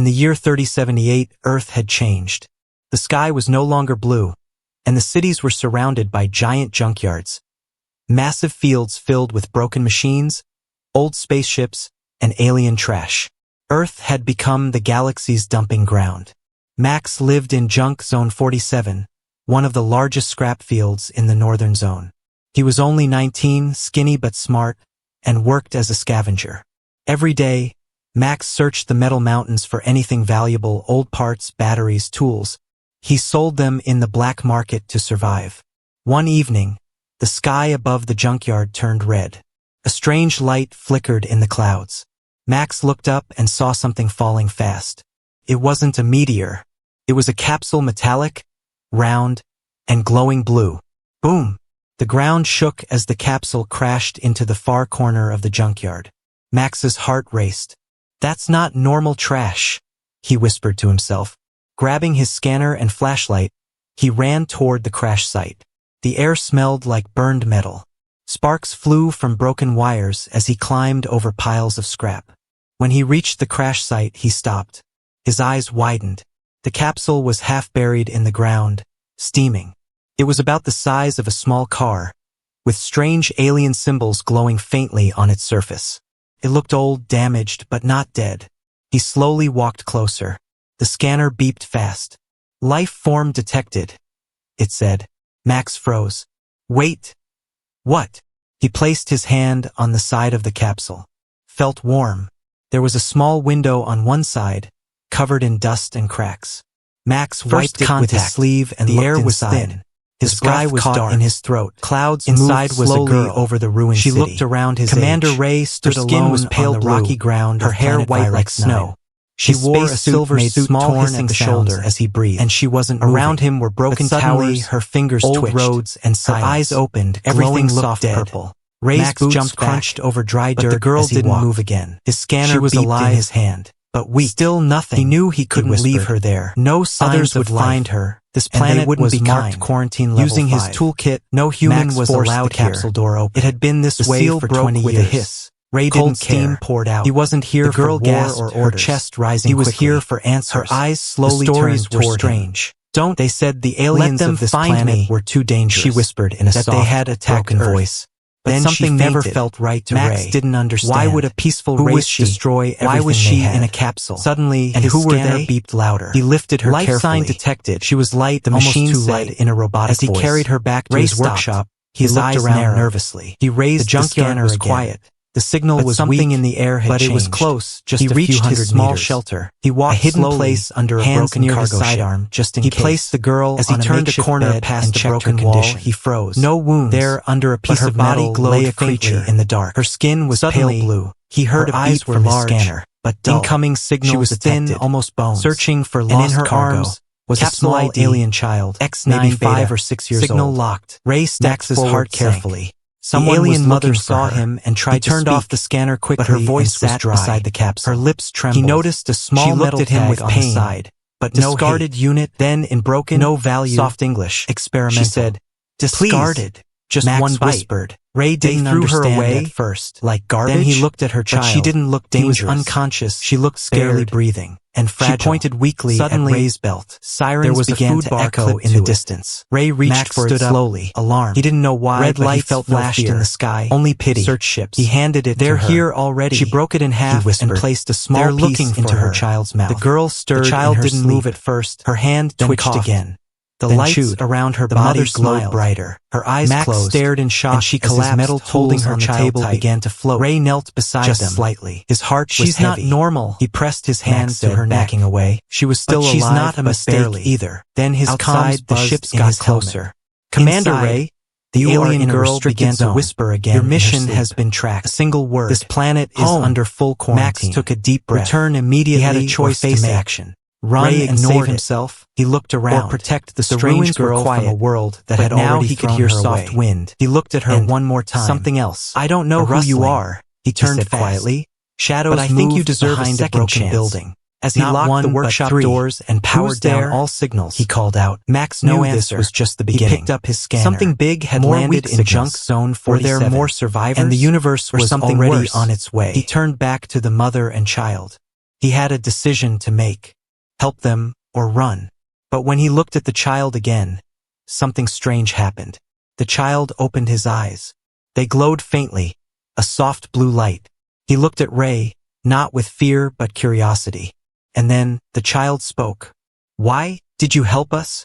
In the year 3078, Earth had changed. The sky was no longer blue, and the cities were surrounded by giant junkyards. Massive fields filled with broken machines, old spaceships, and alien trash. Earth had become the galaxy's dumping ground. Max lived in Junk Zone 47, one of the largest scrap fields in the northern zone. He was only 19, skinny but smart, and worked as a scavenger. Every day, Max searched the metal mountains for anything valuable, old parts, batteries, tools. He sold them in the black market to survive. One evening, the sky above the junkyard turned red. A strange light flickered in the clouds. Max looked up and saw something falling fast. It wasn't a meteor. It was a capsule, metallic, round, and glowing blue. Boom! The ground shook as the capsule crashed into the far corner of the junkyard. Max's heart raced. "That's not normal trash," he whispered to himself. Grabbing his scanner and flashlight, he ran toward the crash site. The air smelled like burned metal. Sparks flew from broken wires as he climbed over piles of scrap. When he reached the crash site, he stopped. His eyes widened. The capsule was half buried in the ground, steaming. It was about the size of a small car, with strange alien symbols glowing faintly on its surface. It looked old, damaged, but not dead. He slowly walked closer. The scanner beeped fast. "Life form detected," it said. Max froze. "Wait. What?" He placed his hand on the side of the capsule. Felt warm. There was a small window on one side, covered in dust and cracks. Max wiped it with his sleeve and the air was thin. His sky was dark in his throat. Clouds inside was a girl over the ruined city. She looked around his Commander Ray stood alone on the rocky ground, her hair white like snow. She wore a silver suit torn at the shoulder as he breathed, and she wasn't moving. Around him were broken towers, her fingers twitched, roads and silence. Her eyes opened, everything looked dead. Purple. Ray's boots crunched over dry dirt, but the girl didn't move again. His scanner was alive in his hand, but weak. Still nothing. He knew he couldn't leave her there. No signs would find her. This planet wouldn't be marked quarantine level 5. Using his toolkit, no human was allowed here. Capsule door open. It had been this way for 20 years. With a hiss. Ray didn't care. Steam poured out. He wasn't here for war or orders. Her chest rising quickly. He was here for answers. Her eyes slowly turned toward him. Strange. "Don't," they said, "the aliens of this planet were too dangerous." She whispered in a soft, they had attacked broken voice. But then something never felt right to Ray. Max didn't understand. Why would a peaceful race destroy everything? Why was she in a capsule? Suddenly, and who were they? Beeped louder. He lifted her carefully. Life sign detected. She was light, the machine said in a robotic voice. As he carried her back to his workshop, he looked around nervously. He raised the junkyard was quiet. The signal was something in the air had changed. But it was close. Just he reached his small shelter. He walked a hidden place under a broken cargo sidearm, just in case. He placed the girl as he turned a corner past a broken wall. He froze. No wounds. There, under a piece of metal, lay a creature in the dark. Her skin was pale blue. He heard a beep from his scanner, but dull. Incoming signal. She was thin, almost bones. Searching for lost cargo. And in her arms was a small alien child, maybe 5 or 6 years old. Signal locked. Ray stacked his heart carefully. The alien mother saw him and tried to speak. He turned off the scanner quickly, but her voice was dry beside the capsule. Her lips trembled. He noticed a small metal tag on the side, but no discarded unit. Then in broken, no value, soft English, experimental. She said, "Discarded." Just Max one bite. Whispered. Ray didn't understand her away at first, like garbage. Then he looked at her child. But she didn't look dangerous. He was unconscious. She looked scared, barely breathing, and fragile. She pointed weakly suddenly at Ray's belt. Sirens began to echo in the distance. Ray reached for it slowly, alarmed. He didn't know why. Red light felt flashed in the sky. Only pity. Search ships. He handed it to her. "They're here already." She broke it in half and placed a small piece into her child's mouth. The girl stirred. The child didn't move at first. Her hand twitched again. The lights around her body glowed brighter. Her eyes closed. Stared in shock, and she collapsed. His metal holding her on the table began to float. Ray knelt beside them, just slightly. His heart was heavy. "She's not normal." He pressed his hand to her neck, backing away. She was still alive, she's not a mistake either. Then his comms the ships got closer. "Commander Ray," the alien girl began to whisper again. "Your mission has been tracked. A single word. This planet is under full quarantine." Max took a deep breath. "Return immediately." He had a choice to make. Action. Run and save himself. He looked around, or protect the strange girl from a world that had already he could hear soft wind. He looked at her one more time. Something else. "I don't know who you are," he turned quietly. "Shadows, but I think you deserve a second chance." Building. As he locked the workshop doors and powered down all signals, he called out. Max knew this was just the beginning. He picked up his scanner. Something big had landed in Junk Zone 47. Were there more survivors? And the universe was already on its way. He turned back to the mother and child. He had a decision to make. Help them or run. But when he looked at the child again, something strange happened. The child opened his eyes. They glowed faintly, a soft blue light. He looked at Ray, not with fear but curiosity. And then the child spoke. "Why did you help us?"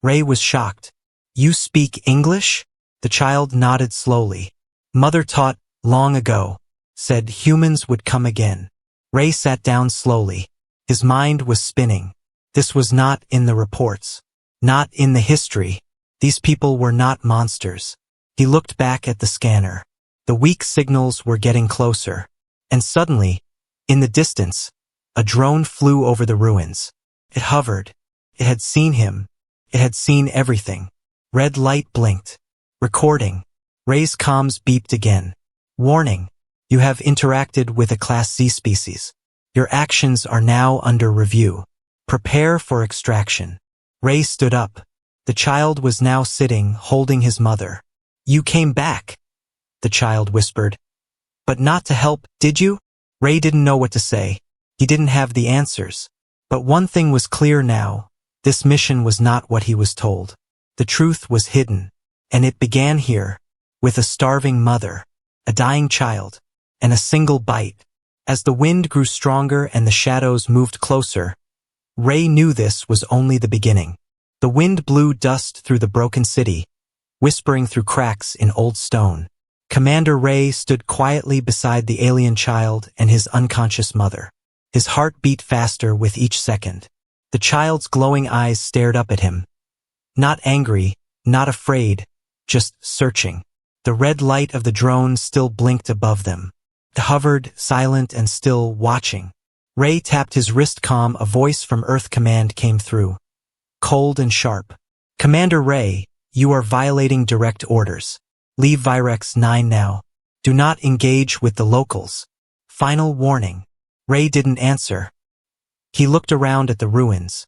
Ray was shocked. "You speak English?" The child nodded slowly. "Mother taught long ago, said humans would come again." Ray sat down slowly. His mind was spinning. This was not in the reports. Not in the history. These people were not monsters. He looked back at the scanner. The weak signals were getting closer. And suddenly, in the distance, a drone flew over the ruins. It hovered. It had seen him. It had seen everything. Red light blinked. Recording. Ray's comms beeped again. "Warning. You have interacted with a Class C species. Your actions are now under review. Prepare for extraction." Ray stood up. The child was now sitting, holding his mother. "You came back," the child whispered. "But not to help, did you?" Ray didn't know what to say. He didn't have the answers. But one thing was clear now. This mission was not what he was told. The truth was hidden. And it began here, with a starving mother, a dying child, and a single bite. As the wind grew stronger and the shadows moved closer, Ray knew this was only the beginning. The wind blew dust through the broken city, whispering through cracks in old stone. Commander Ray stood quietly beside the alien child and his unconscious mother. His heart beat faster with each second. The child's glowing eyes stared up at him. Not angry, not afraid, just searching. The red light of the drone still blinked above them. It hovered, silent and still, watching. Ray tapped his wrist comm. A voice from Earth Command came through. Cold and sharp. "Commander Ray, you are violating direct orders. Leave Virex 9 now. Do not engage with the locals. Final warning." Ray didn't answer. He looked around at the ruins.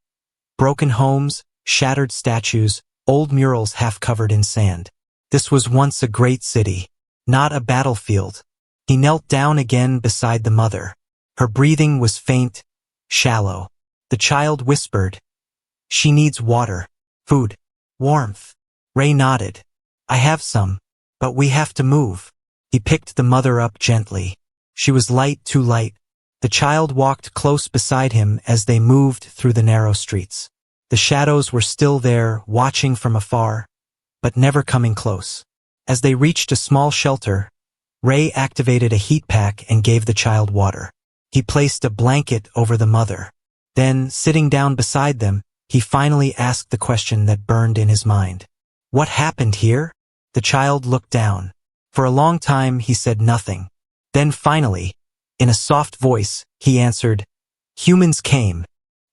Broken homes, shattered statues, old murals half covered in sand. This was once a great city, not a battlefield. He knelt down again beside the mother. Her breathing was faint, shallow. The child whispered, "She needs water, food, warmth." Ray nodded. "I have some, but we have to move." He picked the mother up gently. She was light, too light. The child walked close beside him as they moved through the narrow streets. The shadows were still there, watching from afar, but never coming close. As they reached a small shelter, Ray activated a heat pack and gave the child water. He placed a blanket over the mother. Then, sitting down beside them, he finally asked the question that burned in his mind. "What happened here?" The child looked down. For a long time he said nothing. Then finally, in a soft voice, he answered, "Humans came."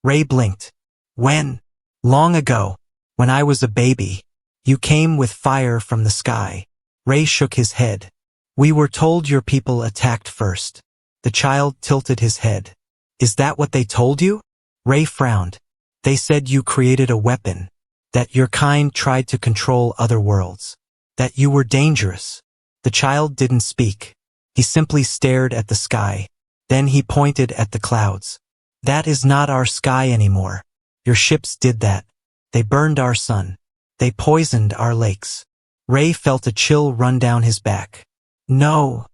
Ray blinked. "When?" "Long ago, when I was a baby. You came with fire from the sky." Ray shook his head. "We were told your people attacked first." The child tilted his head. "Is that what they told you?" Ray frowned. "They said you created a weapon, that your kind tried to control other worlds, that you were dangerous." The child didn't speak. He simply stared at the sky. Then he pointed at the clouds. "That is not our sky anymore. Your ships did that. They burned our sun. They poisoned our lakes." Ray felt a chill run down his back. "No,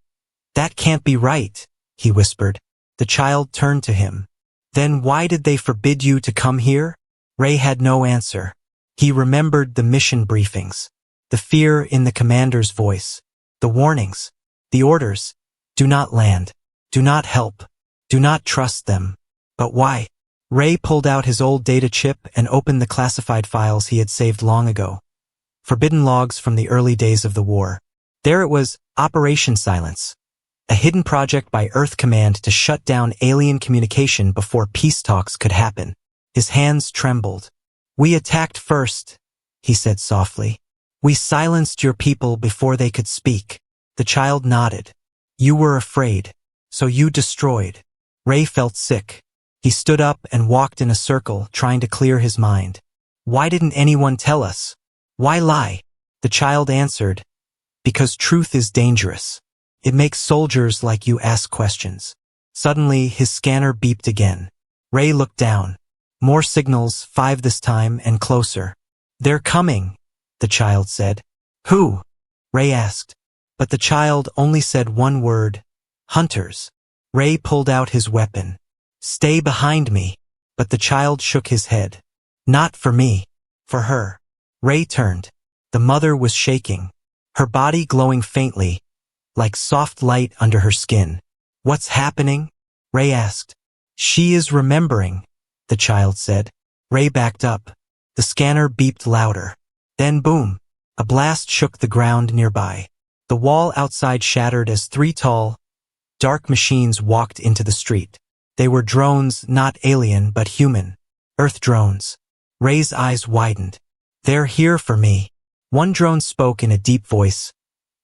that can't be right," he whispered. The child turned to him. "Then why did they forbid you to come here?" Ray had no answer. He remembered the mission briefings, the fear in the commander's voice, the warnings, the orders. Do not land. Do not help. Do not trust them. But why? Ray pulled out his old data chip and opened the classified files he had saved long ago. Forbidden logs from the early days of the war. There it was, Operation Silence. A hidden project by Earth Command to shut down alien communication before peace talks could happen. His hands trembled. "We attacked first," he said softly. "We silenced your people before they could speak." The child nodded. "You were afraid, so you destroyed." Ray felt sick. He stood up and walked in a circle, trying to clear his mind. "Why didn't anyone tell us? Why lie?" The child answered, "Because truth is dangerous. It makes soldiers like you ask questions. Suddenly, his scanner beeped again. Ray looked down. More signals, 5 this time, and closer. "They're coming," the child said. "Who?" Ray asked. But the child only said one word, "Hunters." Ray pulled out his weapon. "Stay behind me." But the child shook his head. "Not for me. For her." Ray turned. The mother was shaking, her body glowing faintly, like soft light under her skin. "What's happening?" Ray asked. "She is remembering," the child said. Ray backed up. The scanner beeped louder. Then boom! A blast shook the ground nearby. The wall outside shattered as 3 tall, dark machines walked into the street. They were drones, not alien, but human. Earth drones. Ray's eyes widened. "They're here for me." One drone spoke in a deep voice.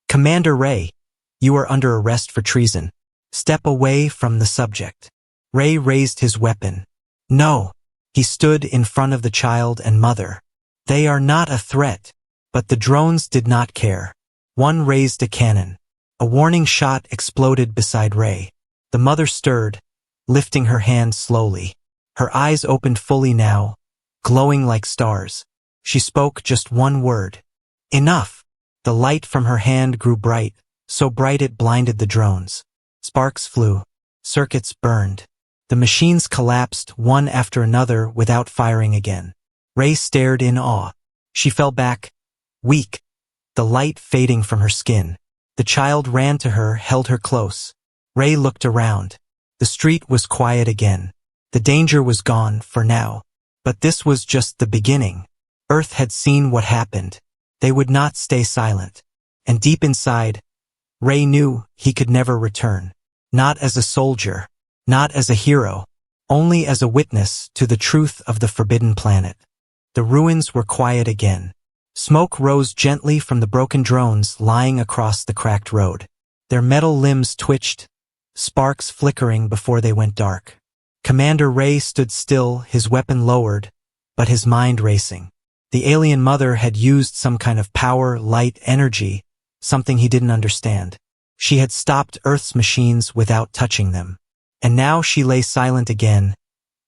"Commander Ray, you are under arrest for treason. Step away from the subject." Ray raised his weapon. "No." He stood in front of the child and mother. "They are not a threat." But the drones did not care. One raised a cannon. A warning shot exploded beside Ray. The mother stirred, lifting her hand slowly. Her eyes opened fully now, glowing like stars. She spoke just one word. "Enough." The light from her hand grew bright, so bright it blinded the drones. Sparks flew. Circuits burned. The machines collapsed one after another without firing again. Ray stared in awe. She fell back, weak, the light fading from her skin. The child ran to her, held her close. Ray looked around. The street was quiet again. The danger was gone, for now. But this was just the beginning. Earth had seen what happened. They would not stay silent. And deep inside, Ray knew he could never return. Not as a soldier, not as a hero, only as a witness to the truth of the forbidden planet. The ruins were quiet again. Smoke rose gently from the broken drones lying across the cracked road. Their metal limbs twitched, sparks flickering before they went dark. Commander Ray stood still, his weapon lowered, but his mind racing. The alien mother had used some kind of power, light, energy, something he didn't understand. She had stopped Earth's machines without touching them. And now she lay silent again,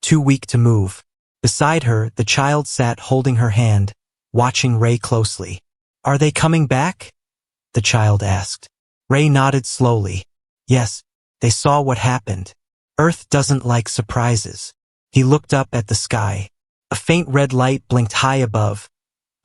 too weak to move. Beside her, the child sat holding her hand, watching Ray closely. "Are they coming back?" the child asked. Ray nodded slowly. Yes, they saw what happened. Earth doesn't like surprises. He looked up at the sky. A faint red light blinked high above.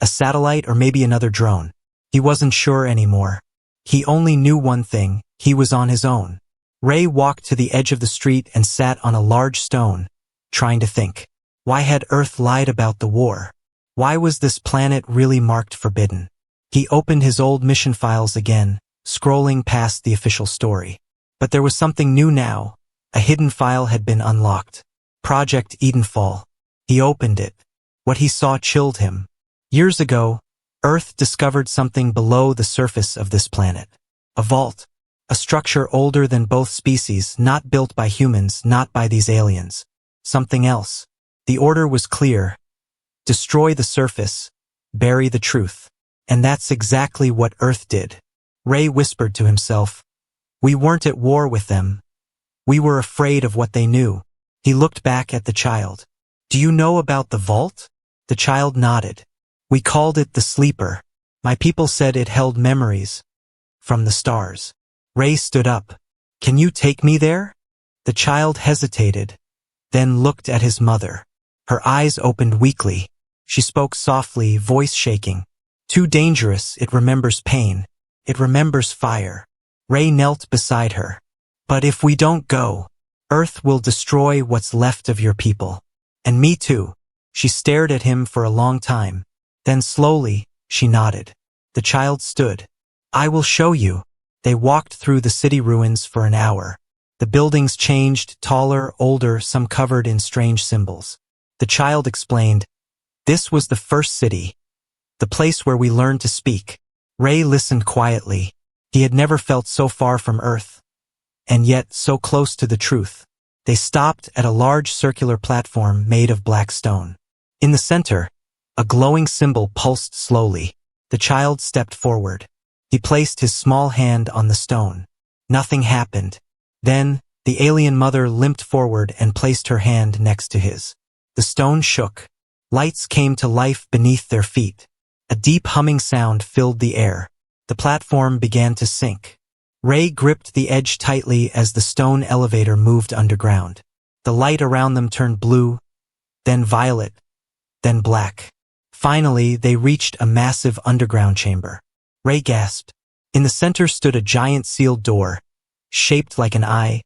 A satellite or maybe another drone. He wasn't sure anymore. He only knew one thing: he was on his own. Ray walked to the edge of the street and sat on a large stone, trying to think. Why had Earth lied about the war? Why was this planet really marked forbidden? He opened his old mission files again, scrolling past the official story. But there was something new now. A hidden file had been unlocked. Project Edenfall. He opened it. What he saw chilled him. Years ago, Earth discovered something below the surface of this planet. A vault. A structure older than both species, not built by humans, not by these aliens. Something else. The order was clear. Destroy the surface, bury the truth. And that's exactly what Earth did. Ray whispered to himself. We weren't at war with them. We were afraid of what they knew. He looked back at the child. Do you know about the vault? The child nodded. We called it the sleeper. My people said it held memories from the stars. Ray stood up. Can you take me there? The child hesitated, then looked at his mother. Her eyes opened weakly. She spoke softly, voice shaking. Too dangerous, it remembers pain. It remembers fire. Ray knelt beside her. But if we don't go, Earth will destroy what's left of your people. And me too. She stared at him for a long time. Then slowly, she nodded. The child stood. I will show you. They walked through the city ruins for an hour. The buildings changed, taller, older, some covered in strange symbols. The child explained, this was the first city, the place where we learned to speak. Ray listened quietly. He had never felt so far from Earth, and yet so close to the truth. They stopped at a large circular platform made of black stone. In the center, a glowing symbol pulsed slowly. The child stepped forward. He placed his small hand on the stone. Nothing happened. Then, The alien mother limped forward and placed her hand next to his. The stone shook. Lights came to life beneath their feet. A deep humming sound filled the air. The platform began to sink. Ray gripped the edge tightly as the stone elevator moved underground. The light around them turned blue, then violet, then black. Finally, they reached a massive underground chamber. Ray gasped. In the center stood a giant sealed door, shaped like an eye,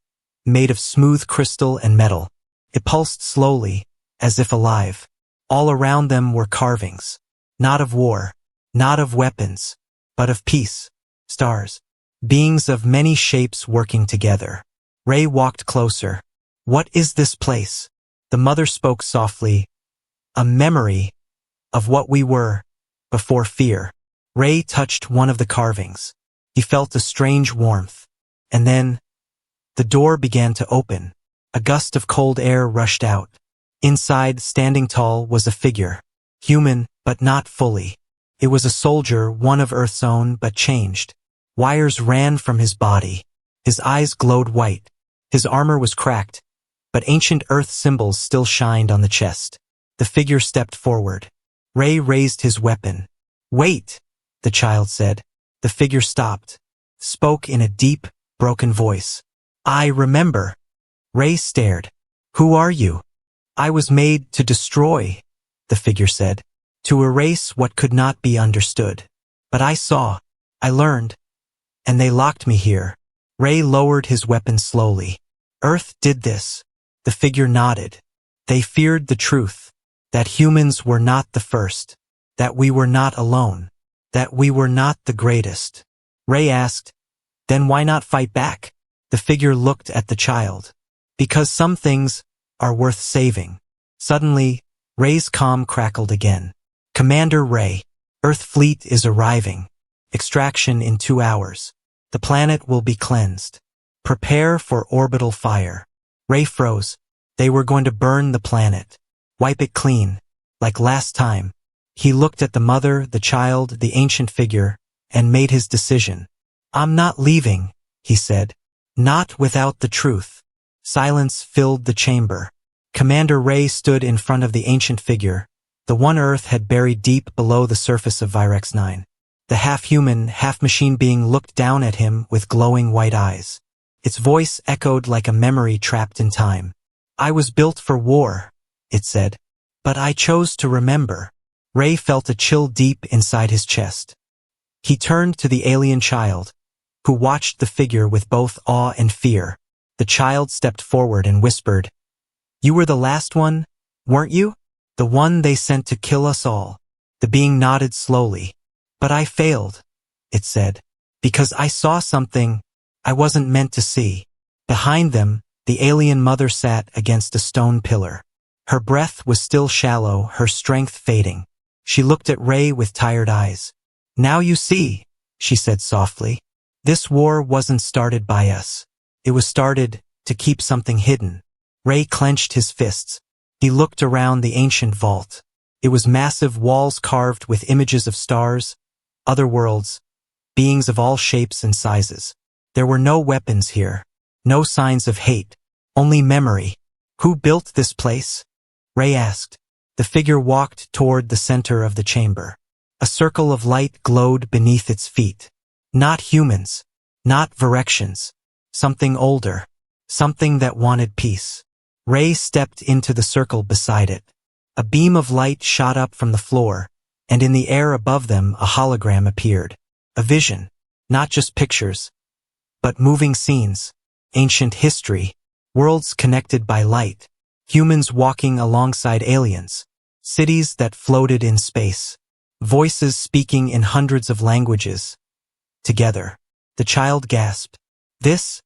made of smooth crystal and metal. It pulsed slowly, as if alive. All around them were carvings. Not of war, not of weapons, but of peace. Stars. Beings of many shapes working together. Ray walked closer. What is this place? The mother spoke softly. A memory of what we were before fear. Ray touched one of the carvings. He felt a strange warmth. And then, the door began to open. A gust of cold air rushed out. Inside, standing tall, was a figure. Human, but not fully. It was a soldier, one of Earth's own, but changed. Wires ran from his body. His eyes glowed white. His armor was cracked, but ancient Earth symbols still shined on the chest. The figure stepped forward. Ray raised his weapon. "Wait," the child said. The figure stopped, spoke in a deep, broken voice. "I remember." Ray stared. "Who are you?" "I was made to destroy," the figure said, "to erase what could not be understood. But I saw, I learned, and they locked me here." Ray lowered his weapon slowly. "Earth did this." The figure nodded. "They feared the truth, that humans were not the first, that we were not alone, that we were not the greatest." Ray asked, "Then why not fight back?" The figure looked at the child. "Because some things are worth saving." Suddenly, Ray's calm crackled again. "Commander Ray, Earth fleet is arriving. Extraction in 2 hours. The planet will be cleansed. Prepare for orbital fire." Ray froze. They were going to burn the planet. Wipe it clean, like last time. He looked at the mother, the child, the ancient figure, and made his decision. "I'm not leaving," he said. "Not without the truth." Silence filled the chamber. Commander Ray stood in front of the ancient figure, the one Earth had buried deep below the surface of Virex 9. The half-human, half-machine being looked down at him with glowing white eyes. Its voice echoed like a memory trapped in time. "I was built for war," it said, "but I chose to remember." Ray felt a chill deep inside his chest. He turned to the alien child, who watched the figure with both awe and fear. The child stepped forward and whispered, "You were the last one, weren't you? The one they sent to kill us all." The being nodded slowly. "But I failed," it said, "because I saw something I wasn't meant to see." Behind them, the alien mother sat against a stone pillar. Her breath was still shallow, her strength fading. She looked at Ray with tired eyes. "Now you see," she said softly. "This war wasn't started by us. It was started to keep something hidden." Ray clenched his fists. He looked around the ancient vault. It was massive walls carved with images of stars, other worlds, beings of all shapes and sizes. There were no weapons here, no signs of hate, only memory. "Who built this place?" Ray asked. The figure walked toward the center of the chamber. A circle of light glowed beneath its feet. Not humans, not Virexians, something older, something that wanted peace. Ray stepped into the circle beside it. A beam of light shot up from the floor, and in the air above them a hologram appeared. A vision, not just pictures, but moving scenes, ancient history, worlds connected by light, humans walking alongside aliens, cities that floated in space, voices speaking in hundreds of languages. Together, the child gasped. "This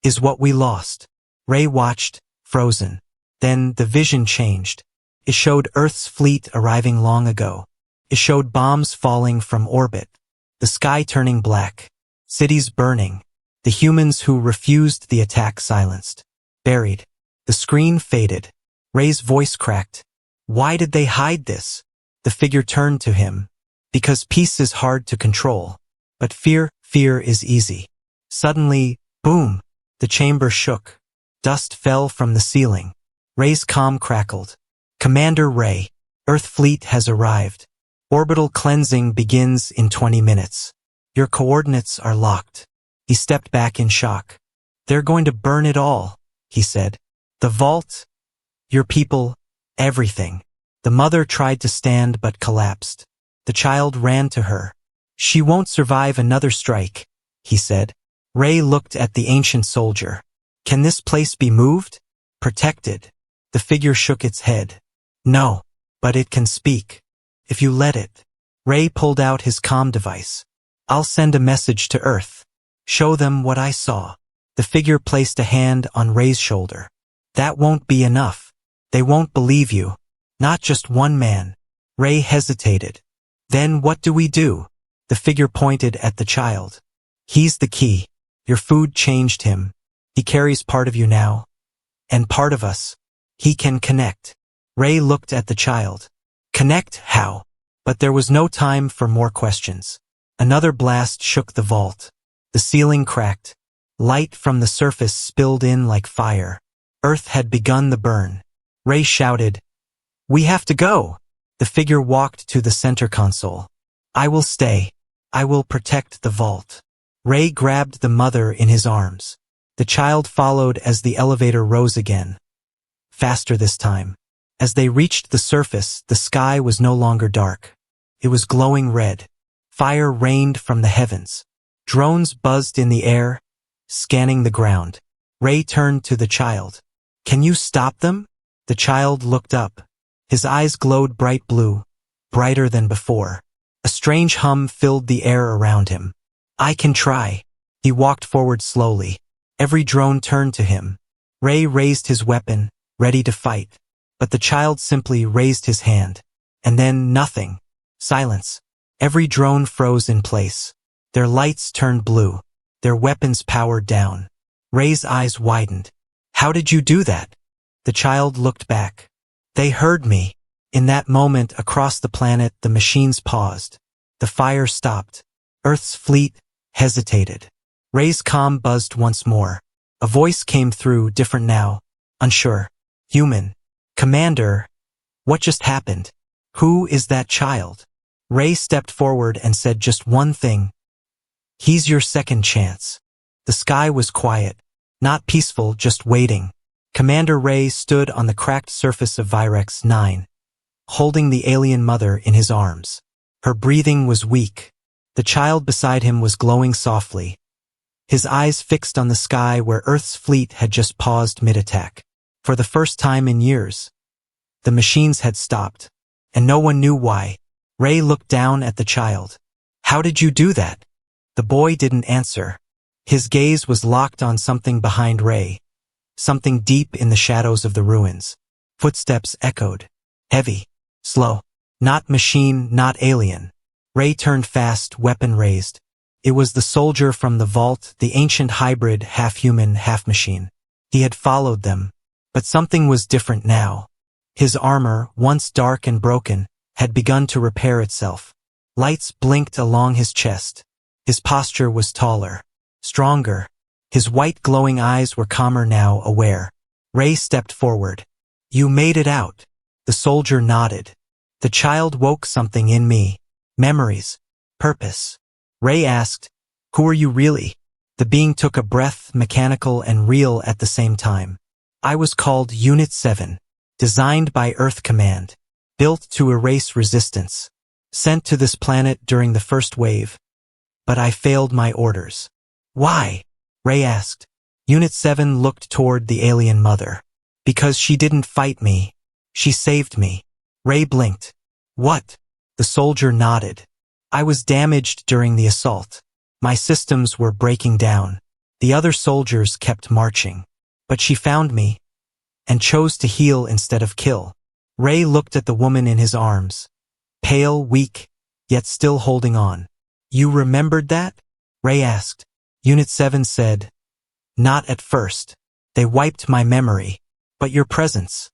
is what we lost." Ray watched, frozen. Then the vision changed. It showed Earth's fleet arriving long ago. It showed bombs falling from orbit, the sky turning black, cities burning, the humans who refused the attack silenced, buried. The screen faded. Ray's voice cracked. "Why did they hide this?" The figure turned to him. "Because peace is hard to control, but fear is easy." Suddenly, boom, the chamber shook. Dust fell from the ceiling. Ray's comm crackled. Commander Ray, Earth fleet has arrived. Orbital cleansing begins in 20 minutes. Your coordinates are locked. He stepped back in shock. They're going to burn it all, he said. The vault, your people, everything. The mother tried to stand but collapsed. The child ran to her. She won't survive another strike, he said. Ray looked at the ancient soldier. Can this place be moved? Protected. The figure shook its head. No, but it can speak. If you let it. Ray pulled out his comm device. I'll send a message to Earth. Show them what I saw. The figure placed a hand on Ray's shoulder. That won't be enough. They won't believe you. Not just one man. Ray hesitated. Then what do we do? The figure pointed at the child. He's the key. Your food changed him. He carries part of you now. And part of us. He can connect. Ray looked at the child. Connect how? But there was no time for more questions. Another blast shook the vault. The ceiling cracked. Light from the surface spilled in like fire. Earth had begun the burn. Ray shouted, "We have to go!" The figure walked to the center console. "I will stay. I will protect the vault." Ray grabbed the mother in his arms. The child followed as the elevator rose again. Faster this time. As they reached the surface, the sky was no longer dark. It was glowing red. Fire rained from the heavens. Drones buzzed in the air, scanning the ground. Ray turned to the child. "Can you stop them?" The child looked up. His eyes glowed bright blue, brighter than before. A strange hum filled the air around him. "I can try." He walked forward slowly. Every drone turned to him. Ray raised his weapon, ready to fight. But the child simply raised his hand. And then nothing. Silence. Every drone froze in place. Their lights turned blue. Their weapons powered down. Ray's eyes widened. "How did you do that?" The child looked back. "They heard me." In that moment, across the planet, the machines paused. The fire stopped. Earth's fleet hesitated. Ray's comm buzzed once more. A voice came through, different now. Unsure. Human. "Commander, what just happened? Who is that child?" Ray stepped forward and said just one thing. "He's your second chance." The sky was quiet. Not peaceful, just waiting. Commander Ray stood on the cracked surface of Virex 9, holding the alien mother in his arms. Her breathing was weak. The child beside him was glowing softly, his eyes fixed on the sky where Earth's fleet had just paused mid-attack. For the first time in years, the machines had stopped, and no one knew why. Ray looked down at the child. "How did you do that?" The boy didn't answer. His gaze was locked on something behind Ray, something deep in the shadows of the ruins. Footsteps echoed. Heavy. Slow. Not machine, not alien. Ray turned fast, weapon raised. It was the soldier from the vault, the ancient hybrid, half-human, half-machine. He had followed them. But something was different now. His armor, once dark and broken, had begun to repair itself. Lights blinked along his chest. His posture was taller, stronger. His white glowing eyes were calmer now, aware. Ray stepped forward. "You made it out." The soldier nodded. "The child woke something in me. Memories. Purpose." Ray asked, "Who are you really?" The being took a breath, mechanical and real at the same time. "I was called Unit 7, designed by Earth Command, built to erase resistance, sent to this planet during the first wave. But I failed my orders." "Why?" Ray asked. Unit 7 looked toward the alien mother. "Because she didn't fight me. She saved me." Ray blinked. "What?" The soldier nodded. "I was damaged during the assault. My systems were breaking down. The other soldiers kept marching. But she found me, and chose to heal instead of kill." Ray looked at the woman in his arms. Pale, weak, yet still holding on. "You remembered that?" Ray asked. Unit 7 said, "Not at first. They wiped my memory. But your presence."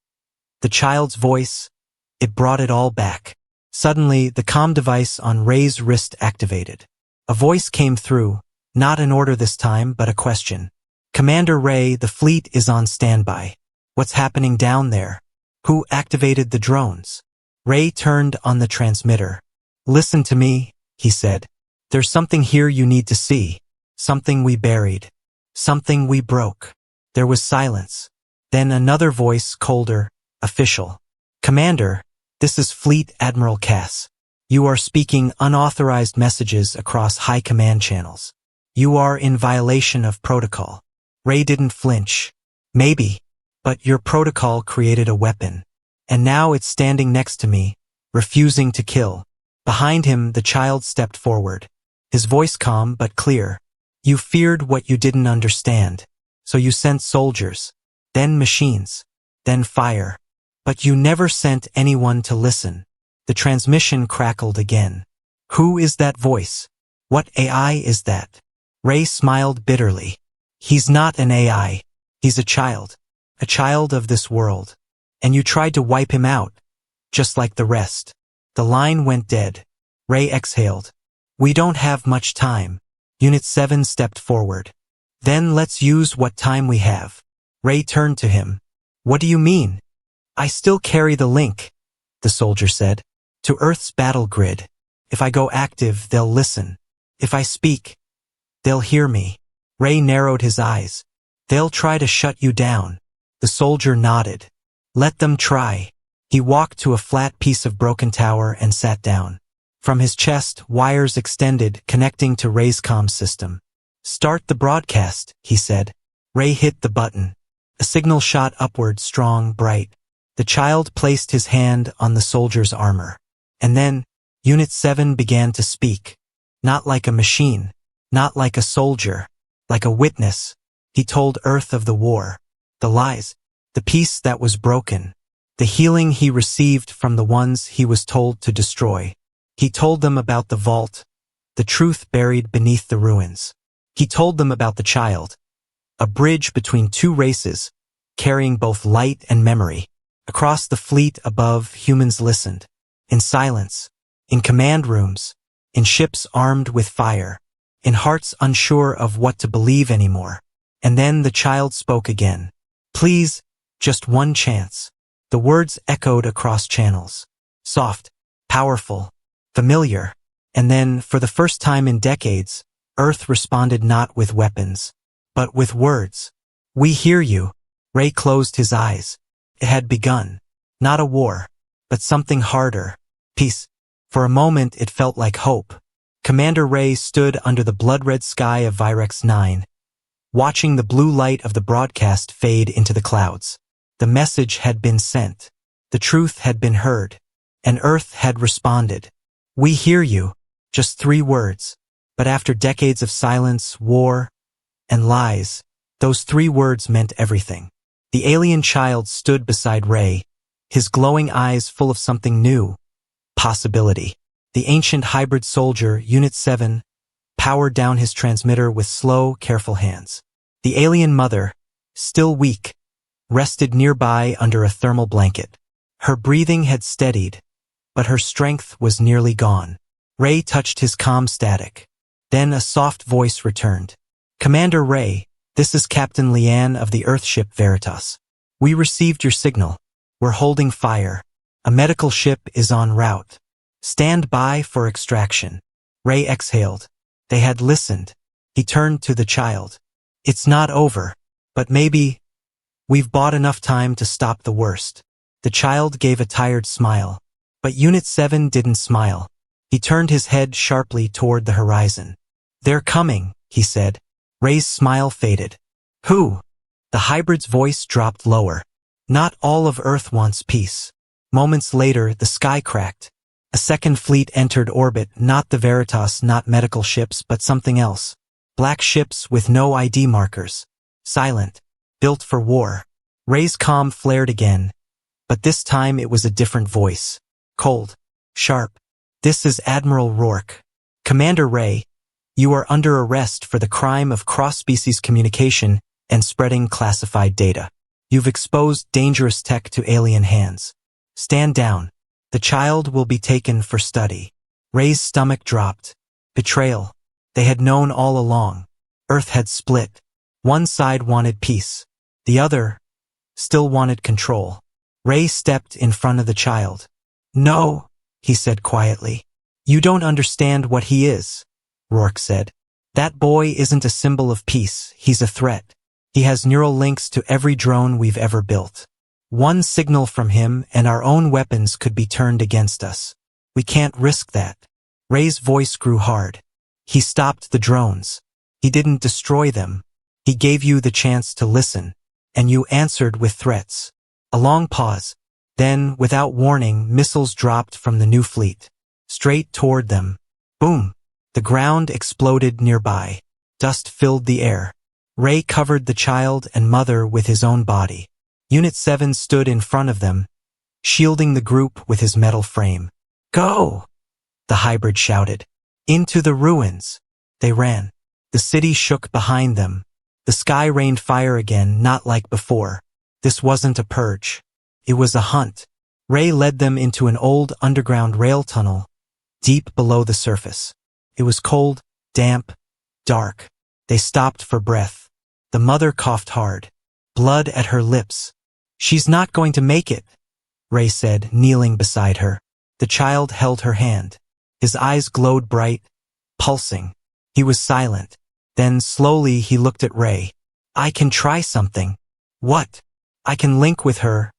The child's voice, it brought it all back. Suddenly, the comm device on Ray's wrist activated. A voice came through, not an order this time, but a question. Commander Ray, the fleet is on standby. What's happening down there? Who activated the drones? Ray turned on the transmitter. Listen to me, he said. There's something here you need to see. Something we buried. Something we broke. There was silence. Then another voice, colder, official. Commander, this is Fleet Admiral Cass. You are speaking unauthorized messages across high command channels. You are in violation of protocol. Ray didn't flinch. Maybe, but your protocol created a weapon. And now it's standing next to me, refusing to kill. Behind him, the child stepped forward. His voice calm but clear. You feared what you didn't understand. So you sent soldiers, then machines, then fire. But you never sent anyone to listen. The transmission crackled again. Who is that voice? What AI is that? Ray smiled bitterly. He's not an AI. He's a child of this world. And you tried to wipe him out, just like the rest. The line went dead. Ray exhaled. We don't have much time. Unit 7 stepped forward. Then let's use what time we have. Ray turned to him. What do you mean? I still carry the link, the soldier said, to Earth's battle grid. If I go active, they'll listen. If I speak, they'll hear me. Ray narrowed his eyes. They'll try to shut you down. The soldier nodded. Let them try. He walked to a flat piece of broken tower and sat down. From his chest, wires extended, connecting to Ray's comm system. Start the broadcast, he said. Ray hit the button. A signal shot upward, strong, bright. The child placed his hand on the soldier's armor. And then, Unit 7 began to speak. Not like a machine, not like a soldier, like a witness. He told Earth of the war, the lies, the peace that was broken, the healing he received from the ones he was told to destroy. He told them about the vault, the truth buried beneath the ruins. He told them about the child, a bridge between two races, carrying both light and memory. Across the fleet above, humans listened, in silence, in command rooms, in ships armed with fire, in hearts unsure of what to believe anymore. And then the child spoke again. Please, just one chance. The words echoed across channels. Soft, powerful, familiar. And then, for the first time in decades, Earth responded not with weapons, but with words. We hear you. Ray closed his eyes. It had begun. Not a war, but something harder. Peace. For a moment it felt like hope. Commander Ray stood under the blood-red sky of Virex 9, watching the blue light of the broadcast fade into the clouds. The message had been sent. The truth had been heard. And Earth had responded. We hear you. Just 3 words. But after decades of silence, war, and lies, those 3 words meant everything. The alien child stood beside Ray, his glowing eyes full of something new. Possibility. The ancient hybrid soldier, Unit 7, powered down his transmitter with slow, careful hands. The alien mother, still weak, rested nearby under a thermal blanket. Her breathing had steadied, but her strength was nearly gone. Ray touched his comm static. Then a soft voice returned. Commander Ray, this is Captain Leanne of the Earthship Veritas. We received your signal. We're holding fire. A medical ship is en route. Stand by for extraction. Ray exhaled. They had listened. He turned to the child. It's not over, but maybe we've bought enough time to stop the worst. The child gave a tired smile. But Unit 7 didn't smile. He turned his head sharply toward the horizon. They're coming, he said. Ray's smile faded. Who? The hybrid's voice dropped lower. Not all of Earth wants peace. Moments later, the sky cracked. A second fleet entered orbit, not the Veritas, not medical ships, but something else. Black ships with no ID markers. Silent. Built for war. Ray's comm flared again. But this time it was a different voice. Cold. Sharp. This is Admiral Rourke. Commander Ray, you are under arrest for the crime of cross-species communication and spreading classified data. You've exposed dangerous tech to alien hands. Stand down. The child will be taken for study. Ray's stomach dropped. Betrayal. They had known all along. Earth had split. One side wanted peace. The other still wanted control. Ray stepped in front of the child. "No," he said quietly. "You don't understand what he is," Rourke said. "That boy isn't a symbol of peace, he's a threat. He has neural links to every drone we've ever built. One signal from him and our own weapons could be turned against us. We can't risk that." Ray's voice grew hard. "He stopped the drones. He didn't destroy them. He gave you the chance to listen, and you answered with threats." A long pause. Then, without warning, missiles dropped from the new fleet. Straight toward them. Boom! The ground exploded nearby. Dust filled the air. Ray covered the child and mother with his own body. Unit 7 stood in front of them, shielding the group with his metal frame. "Go!" the hybrid shouted. "Into the ruins." They ran. The city shook behind them. The sky rained fire again, not like before. This wasn't a purge. It was a hunt. Ray led them into an old underground rail tunnel, deep below the surface. It was cold, damp, dark. They stopped for breath. The mother coughed hard, blood at her lips. "She's not going to make it," Ray said, kneeling beside her. The child held her hand. His eyes glowed bright, pulsing. He was silent. Then slowly he looked at Ray. "I can try something." "What?" "I can link with her,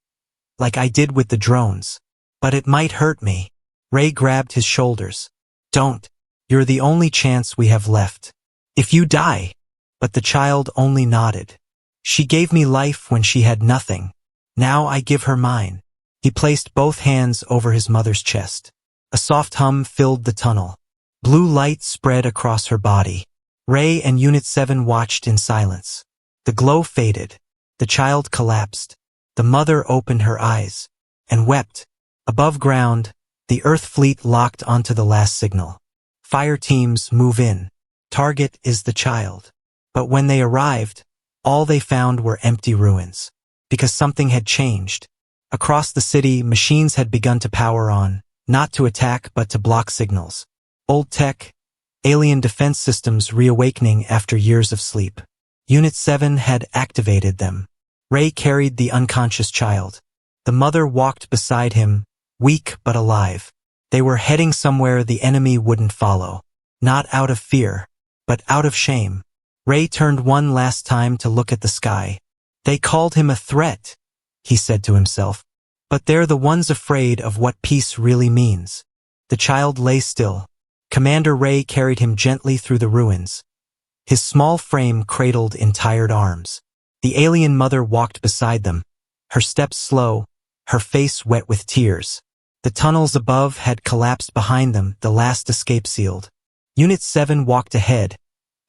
like I did with the drones. But it might hurt me." Ray grabbed his shoulders. "Don't. You're the only chance we have left. If you die." But the child only nodded. "She gave me life when she had nothing. Now I give her mine." He placed both hands over his mother's chest. A soft hum filled the tunnel. Blue light spread across her body. Ray and Unit 7 watched in silence. The glow faded. The child collapsed. The mother opened her eyes and wept. Above ground, the Earth fleet locked onto the last signal. Fire teams move in. Target is the child. But when they arrived, all they found were empty ruins. Because something had changed. Across the city, machines had begun to power on, not to attack but to block signals. Old tech, alien defense systems reawakening after years of sleep. Unit 7 had activated them. Ray carried the unconscious child. The mother walked beside him, weak but alive. They were heading somewhere the enemy wouldn't follow. Not out of fear, but out of shame. Ray turned one last time to look at the sky. "They called him a threat," he said to himself. "But they're the ones afraid of what peace really means." The child lay still. Commander Ray carried him gently through the ruins. His small frame cradled in tired arms. The alien mother walked beside them, her steps slow, her face wet with tears. The tunnels above had collapsed behind them, the last escape sealed. Unit 7 walked ahead,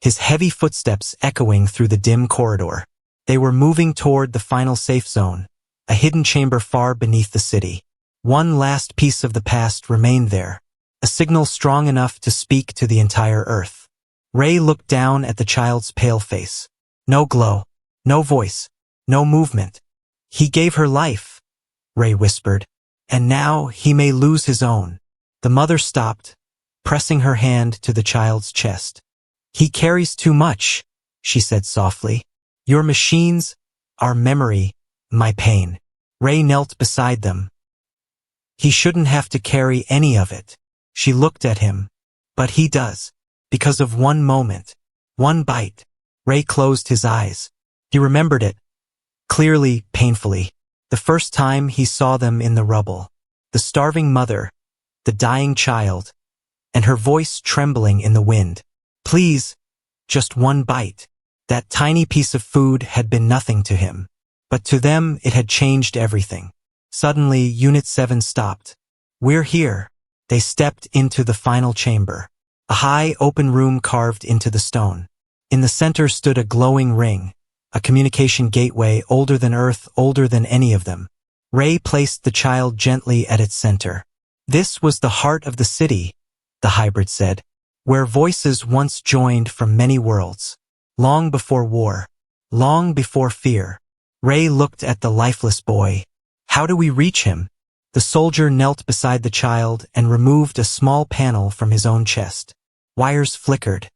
his heavy footsteps echoing through the dim corridor. They were moving toward the final safe zone, a hidden chamber far beneath the city. One last piece of the past remained there, a signal strong enough to speak to the entire Earth. Ray looked down at the child's pale face. No glow, no voice, no movement. "He gave her life," Ray whispered, "and now he may lose his own." The mother stopped, pressing her hand to the child's chest. "He carries too much," she said softly. "Your machines, our memory, my pain." Ray knelt beside them. "He shouldn't have to carry any of it." She looked at him. "But he does. Because of one moment. One bite." Ray closed his eyes. He remembered it. Clearly, painfully. The first time he saw them in the rubble. The starving mother, the dying child, and her voice trembling in the wind. "Please, just one bite." That tiny piece of food had been nothing to him. But to them it had changed everything. Suddenly, Unit 7 stopped. "We're here." They stepped into the final chamber. A high, open room carved into the stone. In the center stood a glowing ring, a communication gateway older than Earth, older than any of them. Ray placed the child gently at its center. "This was the heart of the city," the hybrid said, "where voices once joined from many worlds. Long before war, long before fear." Ray looked at the lifeless boy. "How do we reach him?" The soldier knelt beside the child and removed a small panel from his own chest. Wires flickered.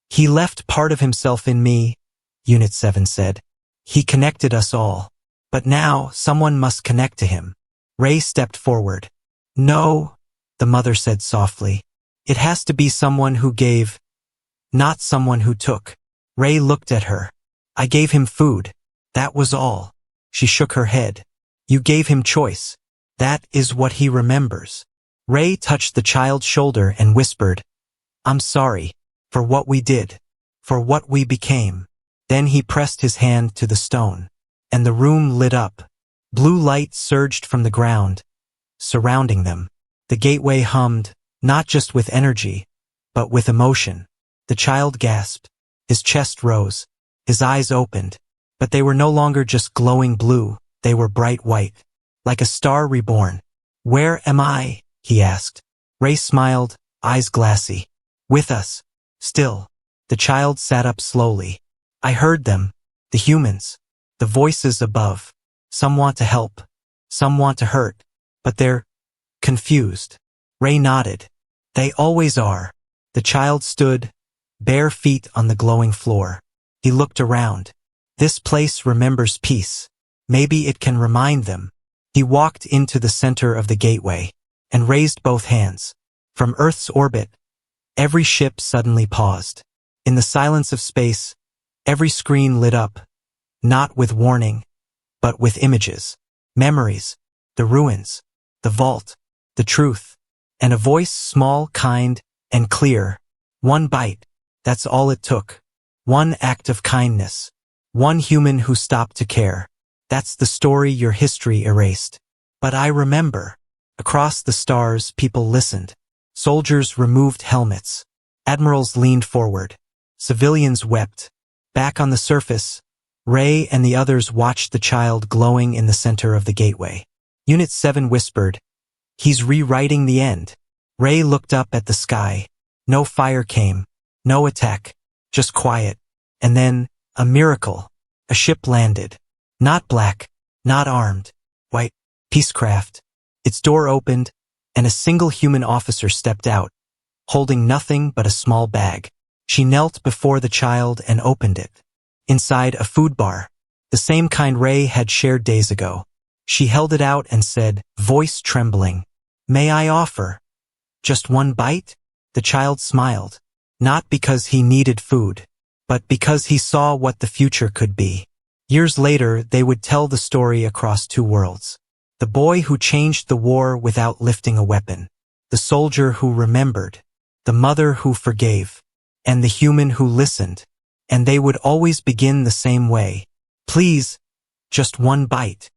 "He left part of himself in me," Unit 7 said. He connected us all. But now, someone must connect to him. Ray stepped forward. No, the mother said softly. It has to be someone who gave, not someone who took. Ray looked at her. I gave him food. That was all. She shook her head. You gave him choice. That is what he remembers. Ray touched the child's shoulder and whispered, I'm sorry, for what we did, for what we became. Then he pressed his hand to the stone, and the room lit up. Blue light surged from the ground, surrounding them. The gateway hummed, not just with energy, but with emotion. The child gasped. His chest rose. His eyes opened. But they were no longer just glowing blue, they were bright white. Like a star reborn. Where am I? He asked. Ray smiled, eyes glassy. With us. Still. The child sat up slowly. I heard them. The humans. The voices above. Some want to help. Some want to hurt. But they're confused. Ray nodded. They always are. The child stood, bare feet on the glowing floor. He looked around. This place remembers peace. Maybe it can remind them. He walked into the center of the gateway and raised both hands. From Earth's orbit, every ship suddenly paused. In the silence of space, every screen lit up, not with warning, but with images, memories, the ruins, the vault, the truth, and a voice small, kind, and clear. One bite, that's all it took. One act of kindness. One human who stopped to care. That's the story your history erased. But I remember. Across the stars, people listened. Soldiers removed helmets. Admirals leaned forward. Civilians wept. Back on the surface, Ray and the others watched the child glowing in the center of the gateway. Unit 7 whispered, He's rewriting the end. Ray looked up at the sky. No fire came. No attack. Just quiet. And then, a miracle. A ship landed. Not black. Not armed. White. Peacecraft. Its door opened, and a single human officer stepped out, holding nothing but a small bag. She knelt before the child and opened it. Inside, a food bar. The same kind Ray had shared days ago. She held it out and said, voice trembling, May I offer? Just one bite? The child smiled. Not because he needed food, but because he saw what the future could be. Years later, they would tell the story across 2 worlds. The boy who changed the war without lifting a weapon. The soldier who remembered. The mother who forgave. And the human who listened. And they would always begin the same way. Please, just one bite.